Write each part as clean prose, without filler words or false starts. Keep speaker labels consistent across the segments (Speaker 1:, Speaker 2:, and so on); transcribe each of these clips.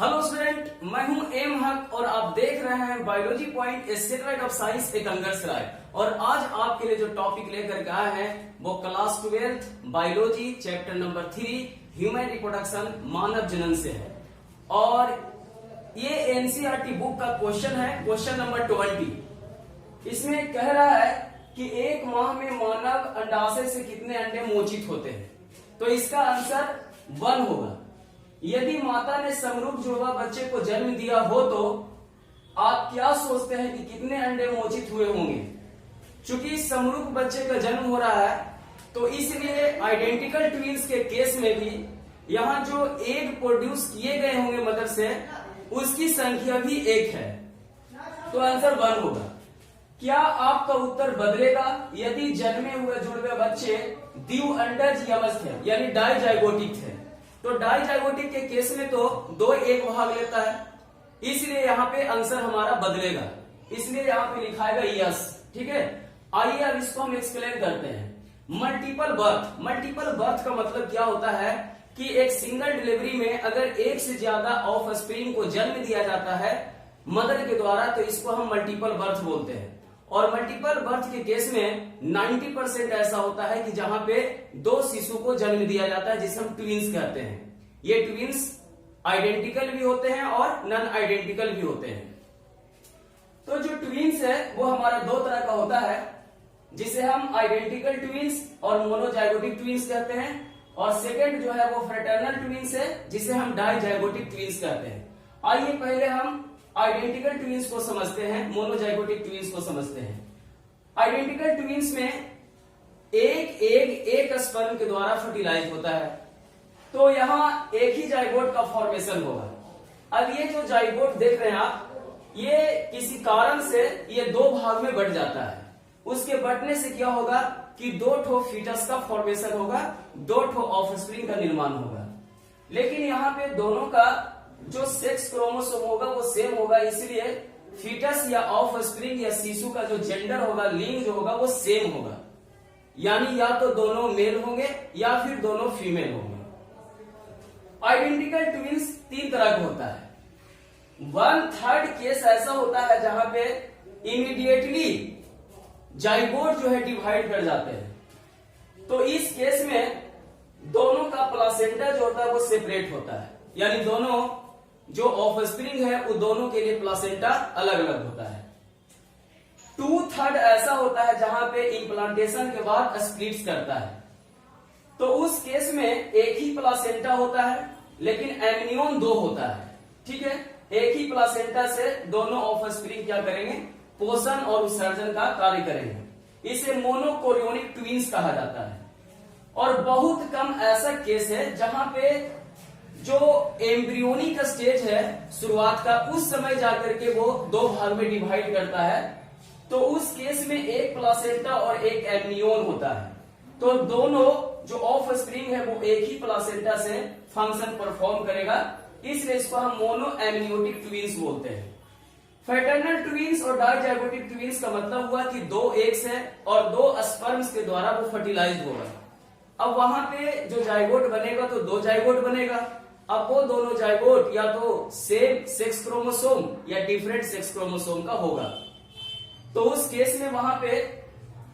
Speaker 1: Hello student, मैं हूं M हक और आप देख रहे हैं biology point A satellite of science एक अंगर्स राय। और आज आपके लिए जो टॉपिक लेकर के आए हैं वो class 12 biology chapter number 3 human reproduction मानव जनन से है। और ये एनसीईआरटी बुक का क्वेश्चन है, क्वेश्चन नंबर 20। इसमें कह रहा है कि एक माह में मानव अंडाशय से कितने अंडे मोचित होते हैं। तो इसका आंसर 1 होगा। यदि माता ने समरूप जुड़वा बच्चे को जन्म दिया हो तो आप क्या सोचते हैं कि कितने अंडे मोचित हुए होंगे। चूंकि समरूप बच्चे का जन्म हो रहा है तो इसलिए आइडेंटिकल ट्विंस के केस में भी यहाँ जो एग प्रोड्यूस किए गए होंगे मदर से उसकी संख्या भी 1 है। तो आंसर 1 होगा। क्या आपका उत्तर बदलेगा यदि जन्मे हुए जुड़वे बच्चे द्विअंडज यमस्थ है यानी डाइजाइगोटिक है। तो डाइजाइगोटिक के केस में तो 2 एक भाग लेता है, इसलिए यहाँ पे आंसर हमारा बदलेगा, इसलिए यहाँ पे लिखाएगा यस। ठीक है, आइए अब इसको हम एक्सप्लेन करते हैं। मल्टीपल बर्थ, मल्टीपल बर्थ का मतलब क्या होता है कि एक सिंगल डिलीवरी में अगर एक से ज्यादा ऑफ स्प्रिंग को जन्म दिया जाता है मदर के द्वारा तो इसको हम मल्टीपल बर्थ बोलते हैं। और मल्टीपल बर्थ के केस में 90% ऐसा होता है कि जहां पे 2 शिशु को जन्म दिया जाता है जिसे हम ट्विंस कहते हैं। ये ट्विंस आइडेंटिकल भी होते हैं और नॉन आइडेंटिकल भी होते हैं। तो जो ट्विंस है वो हमारा 2 तरह का होता है, जिसे हम आइडेंटिकल ट्विंस और मोनोजाइगोटिक ट्विंस कहते हैं। और सेकेंड जो है वो फ्रेटर्नल ट्विंस है जिसे हम डाइजाइगोटिक ट्विंस कहते हैं। आइए पहले हम आइडेंटिकल ट्विंस को समझते हैं, मोनोजाइगोटिक ट्विंस को समझते हैं। आइडेंटिकल ट्विंस में एक एग एक स्पर्म के द्वारा फर्टिलाइज होता है, तो यहां एक ही जाइगोट का फॉर्मेशन होगा। अब ये जो जाइगोट देख रहे हैं आप, ये किसी कारण से ये 2 भाग में बट जाता है। उसके बटने से क्या होगा कि 2 ठो फीटस का फॉर्मेशन होगा, 2 ठो ऑफस्प्रिंग का निर्माण होगा। लेकिन यहाँ पे दोनों का जो सेक्स क्रोमोसोम होगा वो सेम होगा, इसलिए फीटस या ऑफ स्प्रिंग या शिशु का जो जेंडर होगा, लिंग जो होगा वो सेम होगा। यानी या तो दोनों मेल होंगे या फिर दोनों फीमेल होंगे। आइडेंटिकल ट्विंस 3 तरह का होता है। 1/3 केस ऐसा होता है जहां पे इमीडिएटली जाइगोट जो है डिवाइड कर जाते हैं। तो इस केस में दोनों का प्लासेंटा जो होता है वो सेपरेट होता है, यानी दोनों जो ऑफस्प्रिंग है वो दोनों के लिए प्लासेंटा अलग अलग होता है। 2/3 ऐसा होता है जहां पे इम्प्लांटेशन के बाद स्प्लिट्स करता है। तो उस केस में एक ही प्लासेंटा होता है लेकिन एमनियन 2 होता है। ठीक है, एक ही प्लासेंटा से दोनों ऑफस्प्रिंग क्या करेंगे, पोषण और उत्सर्जन का कार्य करेंगे। इसे मोनोकोरियोनिक ट्विंस कहा जाता है। और बहुत कम ऐसा केस है जहां पे जो एम्ब्रियोनिक स्टेज है शुरुआत का, उस समय जाकर के वो 2 भाग में डिवाइड करता है। तो उस केस में एक प्लासेंटा और एक एमनियन होता है। तो दोनों जो ऑफ स्प्रिंग है वो एक ही प्लासेंटा से फंक्शन परफॉर्म करेगा, इसलिए इसको हम मोनो एमनियोटिक ट्विंस बोलते हैं। फ्रेटर्नल ट्विंस और डाइजाइगोटिक ट्विंस का मतलब हुआ कि 2 एग्स है और 2 स्पर्म्स के द्वारा वो फर्टिलाइज होगा। अब वहां पे जो जाइगोट बनेगा तो 2 जाइगोट बनेगा। अब वो दोनों जाइगोट या तो सेम सेक्स क्रोमोसोम या डिफरेंट सेक्स क्रोमोसोम का होगा। तो उस केस में वहां पे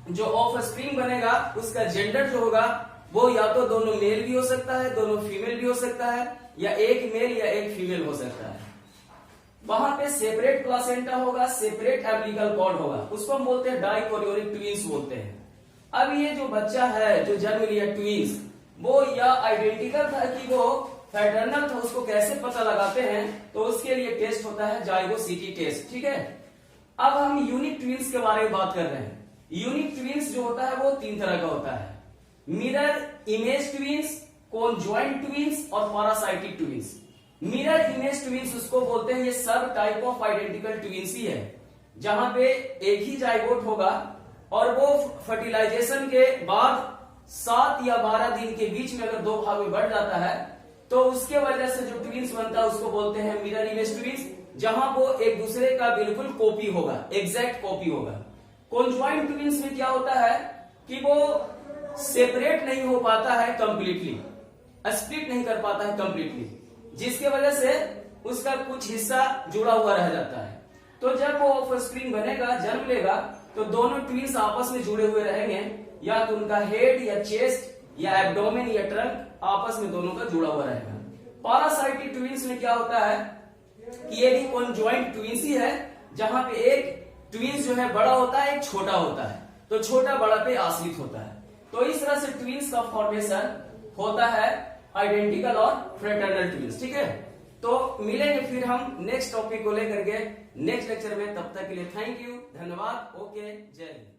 Speaker 1: जो ऑफ स्प्रिंग बनेगा उसका जेंडर जो होगा वो या तो दोनों मेल भी हो सकता है, दोनों फीमेल भी हो सकता है, या एक मेल या एक फीमेल हो सकता है। वहां पे सेपरेट प्लासेंटा होगा, सेपरेट एम्बिलिकल कॉर्ड होगा, उसको हम बोलते हैं डाइकोरियोनिक ट्विंस बोलते हैं। अब ये जो बच्चा है जो जन्म लिया ट्विंस, वो या आइडेंटिकल था कि वो फ्रेटर्नल था, उसको कैसे पता लगाते हैं, तो उसके लिए टेस्ट होता है जाइगोसिटी टेस्ट। ठीक है, अब हम यूनिक ट्विंस के बारे में बात कर रहे हैं। यूनिक ट्विंस जो होता है वो 3 तरह का होता है, mirror image twins, conjoined twins और parasitic twins. Mirror image twins उसको बोलते हैं, ये सब टाइप ऑफ आइडेंटिकल ट्विंस ही है जहां पे एक ही जाइगोट होगा और वो फर्टिलाइजेशन के बाद 7 या 12 दिन के बीच में अगर 2 भाग में बढ़ जाता है तो उसके वजह से जो ट्विंस बनता है उसको बोलते हैं मिरर इमेज ट्विंस, जहां वो एक दूसरे का बिल्कुल कॉपी होगा, एग्जैक्ट कॉपी होगा। कॉन्जॉइंट ट्विंस में क्या होता है कि वो सेपरेट नहीं हो पाता है कंप्लीटली, स्प्लिट नहीं कर पाता है कंप्लीटली, जिसके वजह से उसका कुछ हिस्सा जुड़ा हुआ रह जाता है। तो जब वो ऑफस्प्रिंग बनेगा, जन्म लेगा, तो दोनों ट्विंस आपस में जुड़े हुए रहेंगे, या तो उनका हेड या चेस्ट या एब्डोमेन या ट्रंक आपस में दोनों का जुड़ा हुआ रहेगा। पैरासाइटिक ट्विंस में क्या होता है कि ये भी कॉन्जॉइंट ट्विंस ही है, जहां पे एक ट्विंस जो है बड़ा होता है, एक छोटा होता है, तो छोटा बड़ा पे आश्रित होता है। तो इस तरह से ट्विंस का फॉर्मेशन होता है आइडेंटिकल और फ्रेटर्नल ट्विंस। ठीक है, तो मिलेंगे फिर हम नेक्स्ट टॉपिक को लेकर के नेक्स्ट लेक्चर में। तब तक के लिए थैंक यू, धन्यवाद, ओके, जय हिंद।